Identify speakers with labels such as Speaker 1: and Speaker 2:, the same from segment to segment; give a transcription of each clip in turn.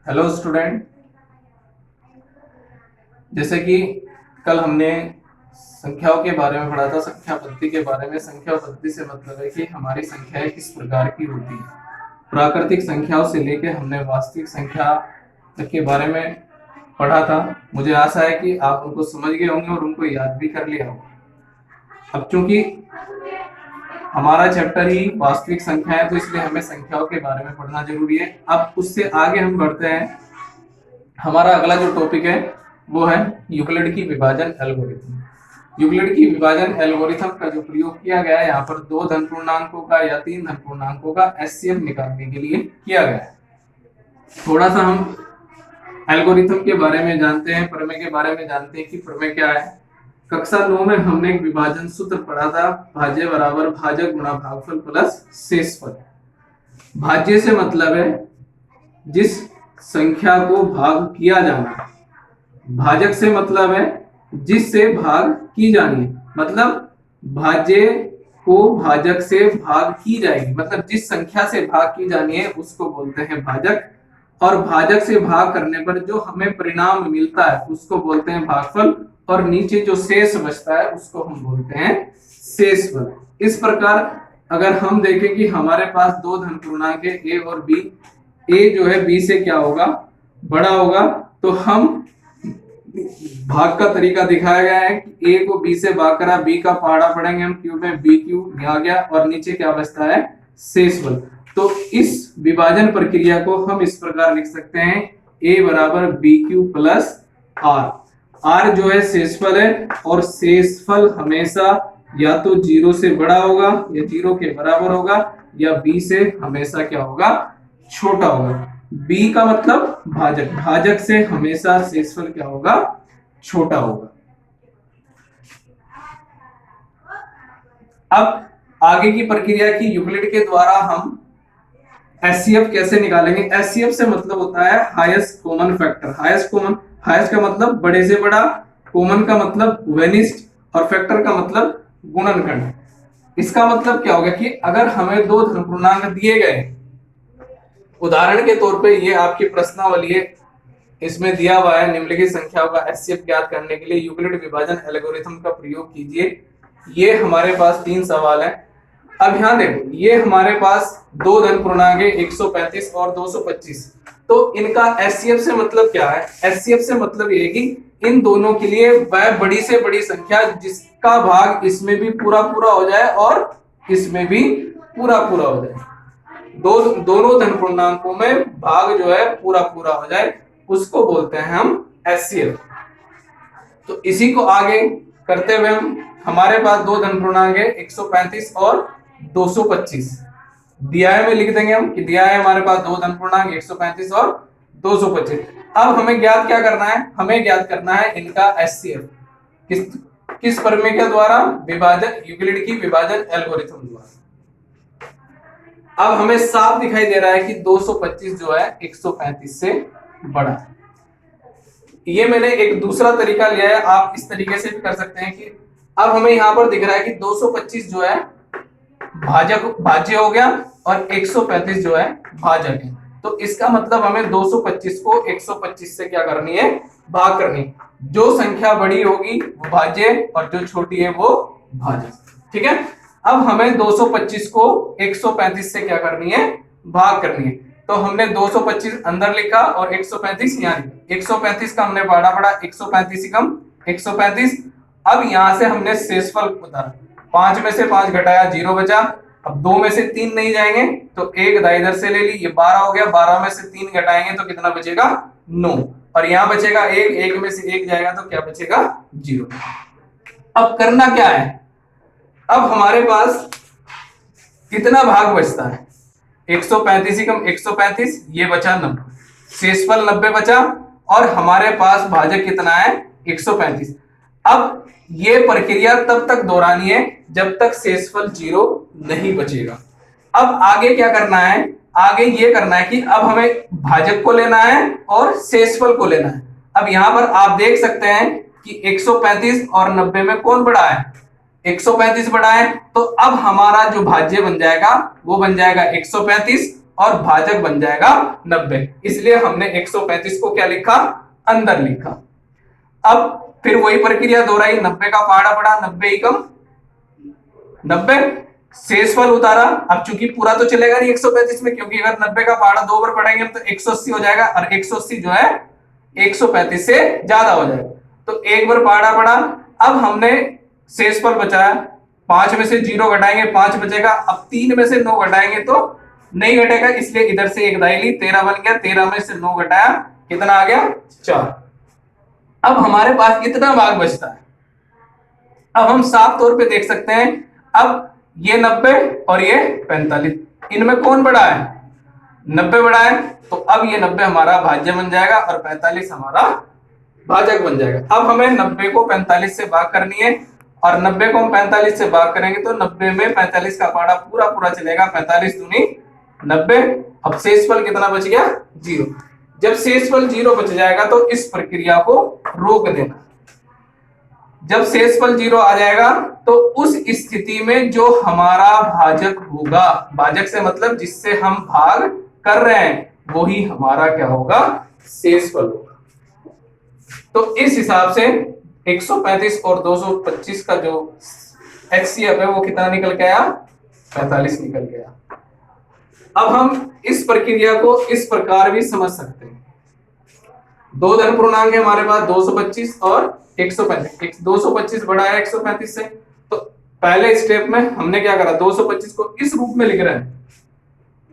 Speaker 1: Hello student. जैसे कि कल हमने संख्याओं के बारे में पढ़ा था, संख्या पद्धति के बारे में। संख्या पद्धति से मतलब है कि हमारी संख्याएं किस प्रकार की होती है। प्राकृतिक संख्याओं से लेकर हमने वास्तविक संख्या तक के बारे में पढ़ा था। मुझे आशा है कि आप उनको समझ गए होंगे और उनको याद भी कर लिया होगा। अब चूंकि हमारा चैप्टर ही वास्तविक संख्या है, तो इसलिए हमें संख्याओं के बारे में पढ़ना जरूरी है। अब उससे आगे हम बढ़ते हैं। हमारा अगला जो टॉपिक है वो है यूक्लिड की विभाजन एल्गोरिथम। यूक्लिड की विभाजन एल्गोरिथम का जो प्रयोग किया गया है यहाँ पर दो धन पूर्णांकों का या तीन धन पूर्णांकों का एचसीएफ निकालने के लिए किया गया है। थोड़ा सा हम एल्गोरिथम के बारे में जानते हैं, प्रमेय के बारे में जानते हैं कि प्रमेय क्या है। कक्षा 9 में हमने एक विभाजन सूत्र पढ़ा था, भाज्य बराबर भाजक गुणा भागफल प्लस शेषफल। भाज्य से मतलब है जिस संख्या को भाग किया जाना है, भाजक से मतलब है जिससे भाग की जानी है। मतलब भाज्य को भाजक से भाग की जाएगी, मतलब जिस संख्या से भाग की जानी है उसको बोलते हैं भाजक। और भाजक से भाग करने पर जो हमें परिणाम मिलता है उसको बोलते हैं भागफल। और नीचे जो शेष बचता है उसको हम बोलते हैं शेषफल। इस प्रकार अगर हम देखें कि हमारे पास दो धन पूर्णांक है ए और बी, ए जो है बी से क्या होगा, बड़ा होगा। तो हम भाग का तरीका दिखाया गया है कि ए को बी से भाग करा, बी का पहाड़ा पढ़ेंगे हम क्यूब में, बी क्यूब आ गया और नीचे क्या बचता है, शेषफल। तो इस विभाजन प्रक्रिया को हम इस प्रकार लिख सकते हैं, ए बराबर B cube plus R. R जो है शेषफल है और शेषफल हमेशा या तो जीरो से बड़ा होगा या जीरो के बराबर होगा या बी से हमेशा क्या होगा, छोटा होगा। बी का मतलब भाजक, भाजक से हमेशा शेषफल क्या होगा, छोटा होगा। अब आगे की प्रक्रिया की यूक्लिड के द्वारा हम एचसीएफ कैसे निकालेंगे। एचसीएफ से मतलब होता है हाईएस्ट कॉमन फैक्टर। हाईएस्ट का मतलब बड़े से बड़ा, कॉमन का मतलब वेनिस्ट और फैक्टर का मतलब गुणनखंड। इसका मतलब क्या होगा कि अगर हमें दो धन पूर्णांक दिए गए, उदाहरण के तौर पे ये आपकी प्रश्नावली है, इसमें दिया हुआ है निम्नलिखित संख्याओं का एचसीएफ ज्ञात करने के लिए यूक्लिड विभाजन एल्गोरिथम का प्रयोग कीजिए। ये हमारे पास तीन सवाल है। अब यहां देखो, ये हमारे पास दो धन पूर्णांक है 135 और 225। तो इनका एचसीएफ से मतलब क्या है, एचसीएफ से मतलब ये है कि इन दोनों के लिए वह बड़ी से बड़ी संख्या जिसका भाग इसमें भी पूरा पूरा हो जाए और इसमें भी पूरा पूरा हो जाए। दोनों धन पूर्णांकों में भाग जो है पूरा पूरा हो जाए, उसको बोलते हैं हम एचसीएफ। तो इसी को आगे करते हुए हमारे पास दो धन पूर्णांक है 135 और 225। दिया है, में लिख देंगे हम कि दिया है हमारे पास दो धन पूर्णांक 135 और 225। अब हमें ज्ञात क्या करना है, हमें ज्ञात करना है इनका एचसीएफ। किस प्रमेय के द्वारा, विभाजन, यूक्लिड की विभाजन एल्गोरिथम द्वारा। अब हमें साफ दिखाई दे रहा है कि 225 जो है 135 से बड़ा है। ये मैंने एक दूसरा तरीका लिया है, आप इस तरीके से भी कर सकते हैं कि अब हमें यहां पर दिख रहा है कि 225 जो है भाज्य हो गया और 135 जो है भाजक है। तो इसका मतलब हमें 225 को 125 से क्या करनी है, भाग करनी है। जो संख्या बड़ी होगी वो भाज्य और जो छोटी है वो भाजक। ठीक है। अब हमें 225 को 135 से क्या करनी है, भाग करनी है। तो हमने 225 अंदर लिखा और 135 यहाँ लिखा। 135 का हमने पढ़ा 135 कम 135। अब यहां से हमने शेषफल उतारा, 5 में से 5 घटाया, 0 बचा। अब 2 में से 3 नहीं जाएंगे तो एक इधर से ले ली, ये 12 हो गया। 12 में से 3 घटाएंगे तो कितना बचेगा, 9। और यहां बचेगा 1, 1 में से 1 जाएगा तो क्या बचेगा, 0। अब करना क्या है, अब हमारे पास कितना भाग बचता है, 135 कम 135, ये बचा 90, शेषफल 90 बचा और हमारे पास भाजक कितना है, 135। अब ये प्रक्रिया तब तक दोहरानी है जब तक शेषफल 0 नहीं बचेगा। अब आगे क्या करना है, आगे ये करना है कि अब हमें भाजक को लेना है और शेषफल को लेना है। अब यहां पर आप देख सकते हैं कि 135 और 90 में कौन बड़ा है, 135 बड़ा है। तो अब हमारा जो भाज्य बन जाएगा वो बन जाएगा 135 और भाजक बन जाएगा 90, इसलिए हमने 135 को क्या लिखा, अंदर लिखा। अब फिर वही प्रक्रिया दोहराई, 90 का पहाड़ा बढ़ा, 90 एकम 90, शेषफल उतारा। अब चूंकि पूरा तो चलेगा नहीं 135 में, क्योंकि अगर 90 का पहाड़ा 2 बार पढ़ेंगे तो 180 हो जाएगा, और 180 जो है 135 से ज्यादा हो जाएगा, तो एक बार पहाड़ा पड़ा। अब हमने शेषफल बचाया, 5 में से 0 घटाएंगे 5 बचेगा, अब 3 में से 9 घटाएंगे तो नहीं घटेगा, इसलिए इधर से एक दाई ली, 13 बन गया, 13 में से 9 घटाया, कितना आ गया, 4। अब हमारे पास इतना भाग बचता है। अब हम साफ तौर पे देख सकते हैं, अब ये 90 और ये 45, इनमें कौन बड़ा है, 90 बड़ा है, तो अब ये 90 हमारा भाज्य बन जाएगा और 45 हमारा भाजक बन जाएगा। अब हमें 90 को 45 से भाग करनी है, और 90 को हम 45 से भाग करेंगे तो 90 में 45 का पहाड़ा पूरा पूरा चलेगा, 45 दूनी 90। अब शेषफल कितना बच गया, 0। जब शेषफल 0 बच जाएगा तो इस प्रक्रिया को रोक देना। जब शेषफल 0 आ जाएगा तो उस स्थिति में जो हमारा भाजक होगा, भाजक से मतलब जिससे हम भाग कर रहे हैं, वही हमारा क्या होगा, शेषफल होगा। तो इस हिसाब से 135 और 225 का जो HCF है वो कितना निकल के आया, 45 निकल गया। अब हम इस प्रक्रिया को इस प्रकार भी समझ सकते हैं, दो धन पूर्णांक है हमारे पास 225 और 135, 225 बड़ा है 135 से, तो पहले स्टेप में हमने क्या करा, 225 को इस रूप में लिख रहे हैं,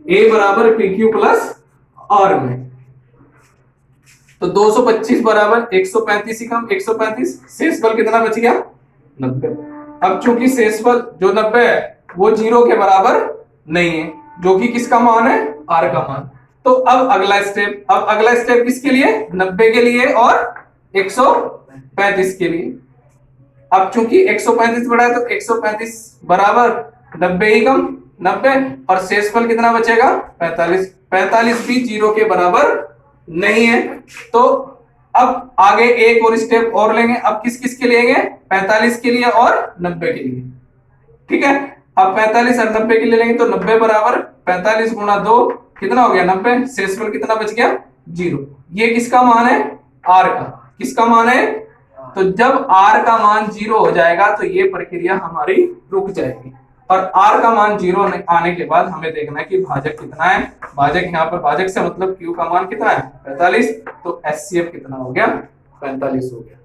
Speaker 1: A बराबर PQ प्लस R में, तो 225 बराबर 135 कम 135, शेषफल कितना बच गया, 90। अब चूंकि शेषफल जो 90 है वो 0 के बराबर नहीं है, जो कि किसका मान है, R का मान। तो अब अगला स्टेप किसके लिए, 90 के लिए और 135 के लिए। अब चूंकि 135 बड़ा है तो 135 बराबर 90 ही कम 90, और शेषफल कितना बचेगा, 45। 45 भी 0 के बराबर नहीं है, तो अब आगे एक और स्टेप और लेंगे। अब किस किस के लिए, 45 के लिए और 90 के लिए, ठीक है। अब 45 और 90 के लिए लेंगे तो 90 बराबर 45 गुणा 2 कितना हो गया, 90। शेषफल कितना बच गया, 0। ये किसका मान है, R का। किसका मान है, तो जब R का मान 0 हो जाएगा तो ये प्रक्रिया हमारी रुक जाएगी, और R का मान 0 आने के बाद हमें देखना है कि भाजक कितना है। भाजक यहाँ पर, भाजक से मतलब Q का मान कितना है, 45, तो HCF कितना हो गया, 45 हो गया।